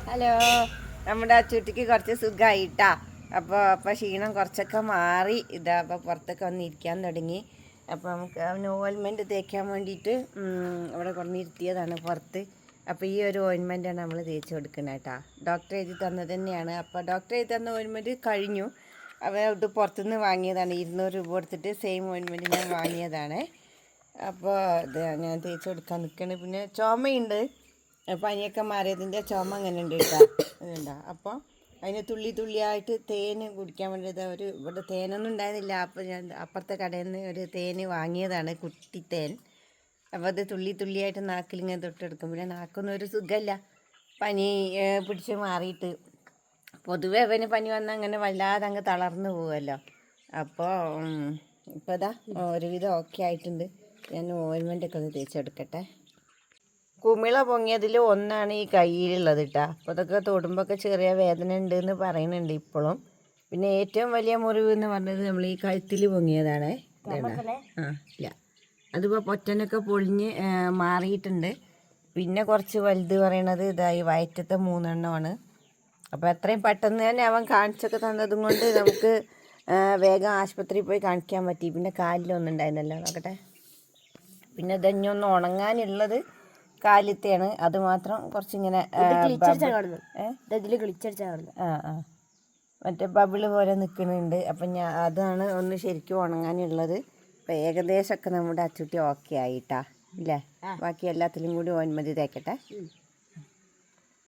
Hello, നമ്മുടെ അച്ചൂട്ടിക്ക് കുറച്ച് സുഖമായിട്ടാ. അപ്പോൾ ക്ഷീണം കുറച്ചൊക്കെ മാറി. ഇതാ അപ്പോൾ പുറത്തൊക്കെ വന്നിരിക്കാൻ തുടങ്ങി. അപ്പോൾ നമുക്ക് അവന് ഓയിൻമെൻറ്റ് തേക്കാൻ വേണ്ടിയിട്ട് അവിടെ കൊണ്ടിരുത്തിയതാണ് പുറത്ത്. അപ്പോൾ ഈ ഒരു ഓയിൻമെൻറ്റാണ് നമ്മൾ തേച്ച് കൊടുക്കുന്നത് കേട്ടോ. ഡോക്ടർ എഴുതി തന്നത് തന്നെയാണ്. അപ്പോൾ ഡോക്ടർ എഴുതി തന്ന ഓയിൻമെൻറ്റ് കഴിഞ്ഞു. അവ ഇത് പുറത്തുനിന്ന് വാങ്ങിയതാണ്. 200 രൂപ കൊടുത്തിട്ട് സെയിം ഓയിൻമെൻറ്റ് ഞാൻ വാങ്ങിയതാണ്. അപ്പോൾ ഇത് ഞാൻ തേച്ച് കൊടുക്കാൻ നിൽക്കുന്നത്. പിന്നെ ചുമയുണ്ട്, പനിയൊക്കെ മാറിയതിൻ്റെ ചുമ അങ്ങനെ ഉണ്ട് കേട്ടോ. അതുണ്ടോ. അപ്പോൾ അതിന് തുള്ളി തുള്ളിയായിട്ട് തേന് കുടിക്കാൻ വേണ്ടിയിട്ട് ഇവിടെ തേനൊന്നും ഉണ്ടായിരുന്നില്ല. അപ്പോൾ ഞാൻ അപ്പുറത്തെ കടയിൽ നിന്ന് ഒരു തേന് വാങ്ങിയതാണ്, കുട്ടിത്തേൻ. അപ്പോൾ അത് തുള്ളി തുള്ളിയായിട്ട് നാക്കിലിങ്ങനെ തൊട്ടെടുക്കും. പിന്നെ നാക്കൊന്നും ഒരു സുഖമില്ല, പനി പിടിച്ച് മാറിയിട്ട്. പൊതുവെ അവന് പനി വന്നാൽ അങ്ങനെ വല്ലാതെ അങ്ങ് തളർന്നു പോവുമല്ലോ. അപ്പോൾ ഇപ്പോൾ ഇതാ ഒരുവിധം ഓക്കെ ആയിട്ടുണ്ട്. ഞാൻ ഓയിൻമെൻറ്റൊക്കെ ഒന്ന് തേച്ചെടുക്കട്ടെ. കുമിള പൊങ്ങിയതിൽ ഒന്നാണ് ഈ കയ്യിലുള്ളത് കേട്ടോ. അപ്പോൾ അതൊക്കെ തൊടുമ്പോഴൊക്കെ ചെറിയ വേദന ഉണ്ടെന്ന് പറയുന്നുണ്ട് ഇപ്പോഴും. പിന്നെ ഏറ്റവും വലിയ മുറിവ് എന്ന് പറഞ്ഞത് നമ്മൾ ഈ കഴുത്തിൽ പൊങ്ങിയതാണ്. ഇല്ല, അതിപ്പോൾ പൊറ്റനൊക്കെ പൊളിഞ്ഞ് മാറിയിട്ടുണ്ട്. പിന്നെ കുറച്ച് വലുത് പറയണത് ഇതായി വയറ്റത്തെ 3 എണ്ണമാണ്. അപ്പോൾ എത്രയും പെട്ടെന്ന് തന്നെ അവൻ കാണിച്ചൊക്കെ തന്നതും കൊണ്ട് നമുക്ക് വേഗം ആശുപത്രിയിൽ പോയി കാണിക്കാൻ പറ്റി. പിന്നെ കാലിലൊന്നും ഉണ്ടായിരുന്നല്ലോ, നോക്കട്ടെ. പിന്നെ ഇതഞ്ഞൊന്ന് ഉണങ്ങാനുള്ളത് കാലിത്തെയാണ്. അത് മാത്രം കുറച്ചിങ്ങനെ മറ്റേ ബബിള് പോലെ നിൽക്കുന്നുണ്ട്. അപ്പം അതാണ് ഒന്ന് ശരിക്കും ഉണങ്ങാനുള്ളത്. അപ്പം ഏകദേശമൊക്കെ നമ്മുടെ അച്ചുട്ടി ഓക്കെ ആയിട്ടാ ഇല്ലേ. ബാക്കി എല്ലാത്തിലും കൂടി ഓയിൻമെൻറ്റ് തേക്കട്ടെ.